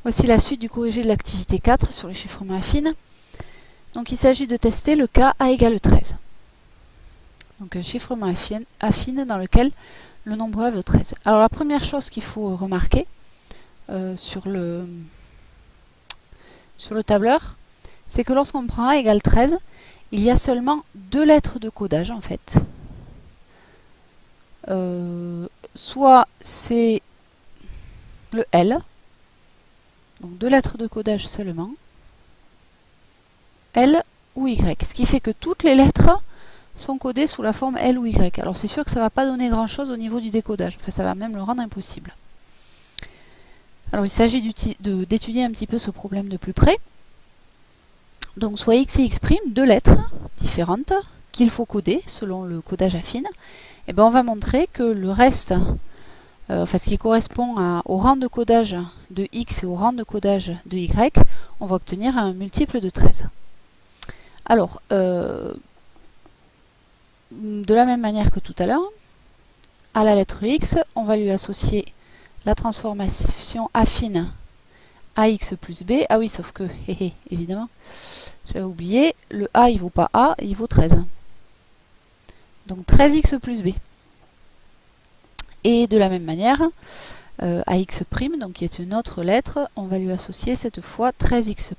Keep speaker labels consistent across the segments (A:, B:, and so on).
A: Voici la suite du corrigé de l'activité 4 sur les chiffrements affines. Donc il s'agit de tester le cas A égale 13. Donc un chiffrement affine dans lequel le nombre A vaut 13. Alors la première chose qu'il faut remarquer sur le tableur, c'est que lorsqu'on prend A égale 13, il y a seulement deux lettres de codage en fait. Soit c'est le L, donc deux lettres de codage seulement, L ou Y, ce qui fait que toutes les lettres sont codées sous la forme L ou Y. Alors c'est sûr que ça ne va pas donner grand chose au niveau du décodage, enfin ça va même le rendre impossible. Alors il s'agit d'étudier un petit peu ce problème de plus près. Donc soit X et X', deux lettres différentes qu'il faut coder selon le codage affine, et bien on va montrer que le reste, ce qui correspond au rang de codage de X et au rang de codage de Y, on va obtenir un multiple de 13. Alors, de la même manière que tout à l'heure, à la lettre X, on va lui associer la transformation affine AX plus B. Ah oui, sauf que, évidemment, j'avais oublié, le A, il ne vaut pas A, il vaut 13. Donc 13x plus B. Et de la même manière, AX', donc qui est une autre lettre, on va lui associer cette fois 13x'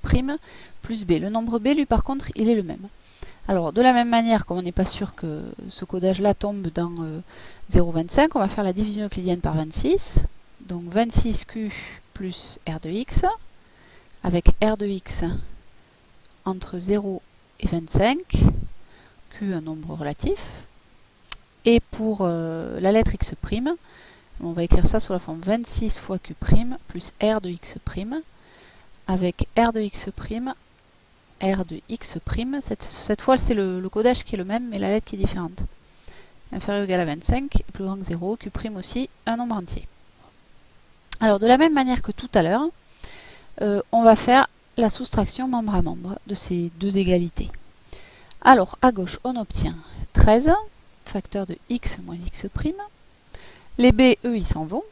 A: plus B. Le nombre B, lui, par contre, il est le même. Alors, de la même manière, comme on n'est pas sûr que ce codage-là tombe dans 0,25, on va faire la division euclidienne par 26. Donc 26Q plus R de X, avec R de X entre 0 et 25, Q un nombre relatif. Et pour la lettre X', on va écrire ça sous la forme 26 fois Q' plus R de X', avec R de X', R de X'. Cette fois, c'est le codage qui est le même, mais la lettre qui est différente. Inférieur ou égal à 25, et plus grand que 0, Q' aussi, un nombre entier. Alors, de la même manière que tout à l'heure, on va faire la soustraction membre à membre de ces deux égalités. Alors, à gauche, on obtient 13, facteur de x moins x'. Les b, eux, ils s'en vont.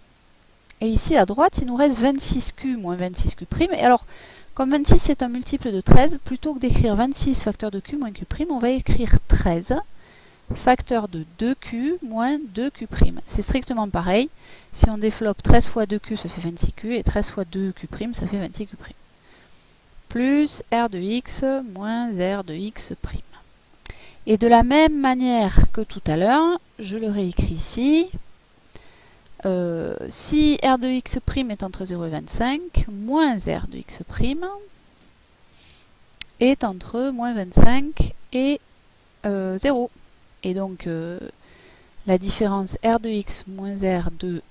A: Et ici, à droite, il nous reste 26q moins 26q'. Et alors, comme 26 est un multiple de 13, plutôt que d'écrire 26 facteur de q moins q', on va écrire 13 facteur de 2q moins 2q'. C'est strictement pareil. Si on développe 13 fois 2q, ça fait 26q, et 13 fois 2q', ça fait 26q'. Plus r de x moins r de x'. Et de la même manière que tout à l'heure, je le réécris ici. Si r de x' est entre 0 et 25, moins r de x' est entre moins 25 et 0. Et donc, la différence r de x moins r de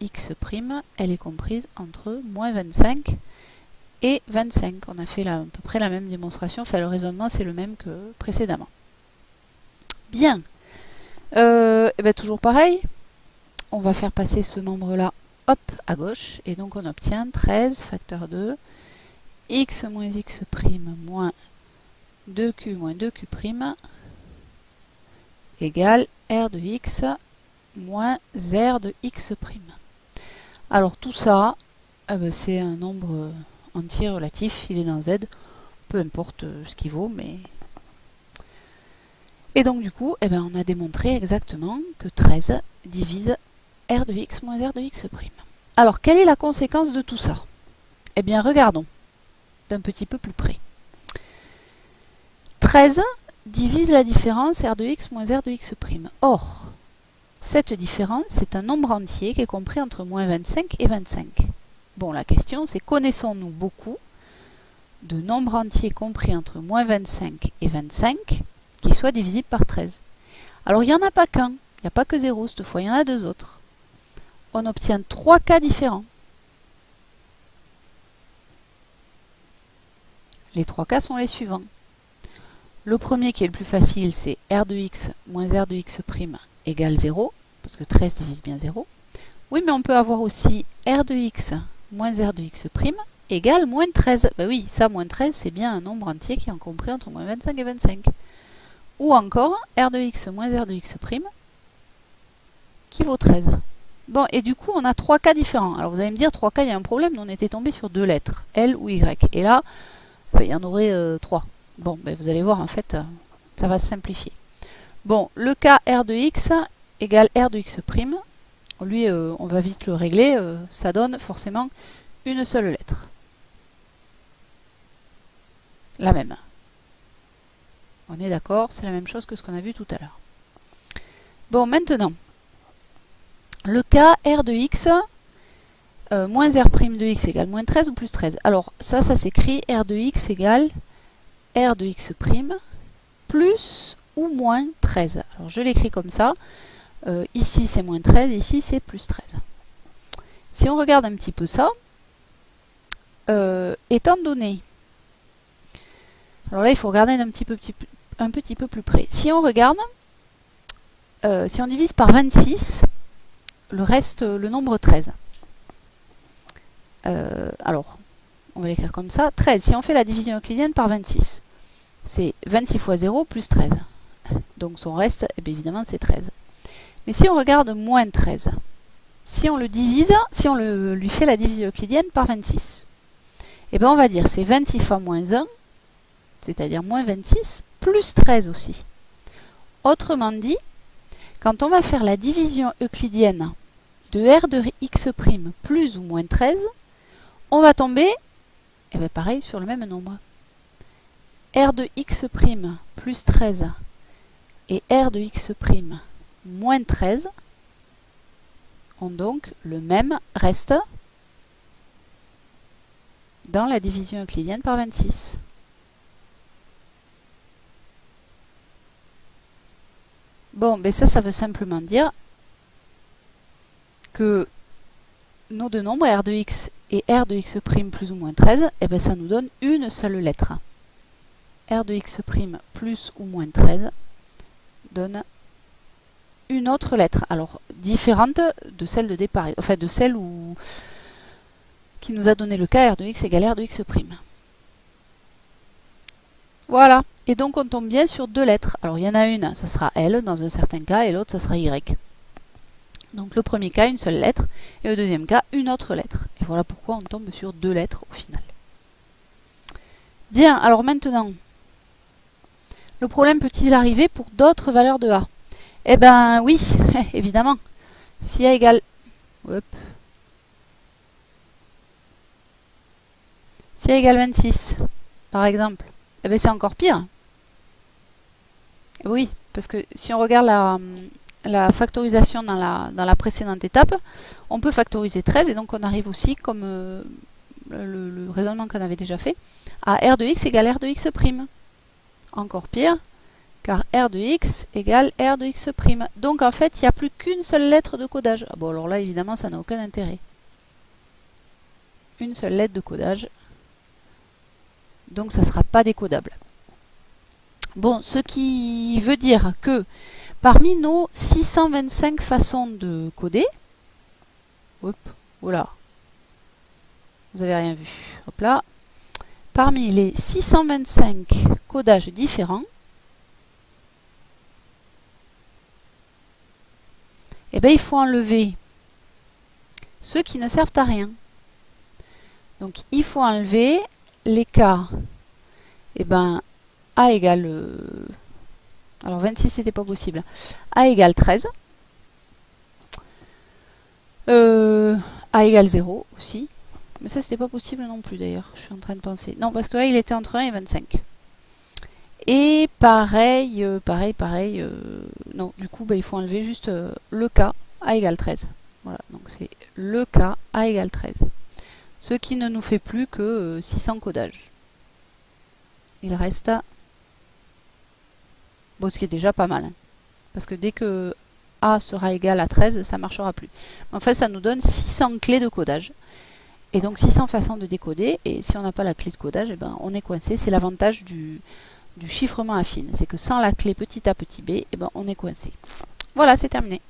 A: x', elle est comprise entre moins 25 et 25. On a fait à peu près la même démonstration, enfin le raisonnement c'est le même que précédemment. Bien, et bien toujours pareil, on va faire passer ce membre-là, hop, à gauche, et donc on obtient 13 facteur de x moins x' moins 2q moins 2q' égale r de x moins r de x'. Alors tout ça, c'est un nombre entier relatif, il est dans z, peu importe ce qu'il vaut, mais... Et donc du coup, on a démontré exactement que 13 divise r de x moins r de x'. Alors, quelle est la conséquence de tout ça? Eh bien, regardons d'un petit peu plus près. 13 divise la différence r de x moins r de x'. Or, cette différence, c'est un nombre entier qui est compris entre moins 25 et 25. Bon, la question, c'est connaissons-nous beaucoup de nombres entiers compris entre moins 25 et 25 qui soient divisibles par 13? Alors, il n'y en a pas qu'un, il n'y a pas que 0 cette fois, il y en a deux autres. On obtient trois cas différents. Les trois cas sont les suivants. Le premier qui est le plus facile, c'est r de x moins r de x' égale 0, parce que 13 divise bien 0. Oui, mais on peut avoir aussi r de x moins r de x' égale moins 13. Ben oui, ça, moins 13, c'est bien un nombre entier qui est compris entre moins 25 et 25. Ou encore r de x moins r de x' qui vaut 13. Bon, et du coup, on a 3 cas différents. Alors vous allez me dire, 3 cas, il y a un problème, on était tombé sur 2 lettres, L ou Y. Et là, il y en aurait 3. Bon, ben, vous allez voir, en fait, ça va se simplifier. Bon, le cas R de X égale R de X'. Lui, on va vite le régler. Ça donne forcément une seule lettre. La même. On est d'accord, c'est la même chose que ce qu'on a vu tout à l'heure. Bon, maintenant, le cas R de X moins R' de X égale moins 13 ou plus 13. Alors, ça s'écrit R de X égale R de X' plus ou moins 13. Alors, je l'écris comme ça. Ici, c'est moins 13, ici, c'est plus 13. Si on regarde un petit peu ça, étant donné... Alors là, il faut regarder un petit peu plus près. Si on regarde, si on divise par 26, le nombre 13. Alors, on va l'écrire comme ça. 13, si on fait la division euclidienne par 26, c'est 26 fois 0 plus 13. Donc son reste, eh bien, évidemment, c'est 13. Mais si on regarde moins 13, si on le divise, si on lui fait la division euclidienne par 26, eh bien on va dire c'est 26 fois moins 1, c'est-à-dire moins 26, plus 13 aussi. Autrement dit, quand on va faire la division euclidienne de R de X' plus ou moins 13, on va tomber, eh bien pareil, sur le même nombre. R de X' plus 13 et R de X' moins 13 ont donc le même reste dans la division euclidienne par 26. Bon, ben ça veut simplement dire que nos deux nombres, R de X et R de X' plus ou moins 13, eh ben ça nous donne une seule lettre. R de X' plus ou moins 13 donne une autre lettre, alors différente de celle de départ, enfin de celle qui nous a donné le cas R de X égale R de X'. Voilà, et donc on tombe bien sur 2 lettres. Alors il y en a une, ça sera L dans un certain cas, et l'autre, ça sera Y. Donc le premier cas, une seule lettre, et le deuxième cas, une autre lettre. Et voilà pourquoi on tombe sur 2 lettres au final. Bien, alors maintenant, le problème peut-il arriver pour d'autres valeurs de A? Eh ben oui, évidemment. Si A égale... Si A égale 26, par exemple, eh ben c'est encore pire. Oui, parce que si on regarde la factorisation dans la précédente étape, on peut factoriser 13 et donc on arrive aussi, comme le raisonnement qu'on avait déjà fait, à R de X égale R de X'. Encore pire, car R de X égale R de X'. Donc en fait, il n'y a plus qu'une seule lettre de codage. Ah bon, alors là, évidemment, ça n'a aucun intérêt. Une seule lettre de codage. Donc ça ne sera pas décodable. Bon, ce qui veut dire que parmi nos 625 façons de coder, voilà, vous n'avez rien vu, hop là, parmi les 625 codages différents, eh bien, il faut enlever ceux qui ne servent à rien. Donc il faut enlever les cas, eh ben, A égale... alors 26 c'était pas possible. A égale 13. A égale 0 aussi. Mais ça c'était pas possible non plus d'ailleurs. Je suis en train de penser. Non, parce que là il était entre 1 et 25. Et pareil, non, du coup bah, il faut enlever juste le cas A égale 13. Voilà, donc c'est le cas A égale 13. Ce qui ne nous fait plus que 600 codages. Il reste... Bon, ce qui est déjà pas mal. Hein, parce que dès que A sera égal à 13, ça ne marchera plus. En fait, ça nous donne 600 clés de codage. Et donc 600 façons de décoder. Et si on n'a pas la clé de codage, eh ben, on est coincé. C'est l'avantage du chiffrement affine. C'est que sans la clé petit a petit b, eh ben, on est coincé. Voilà, c'est terminé.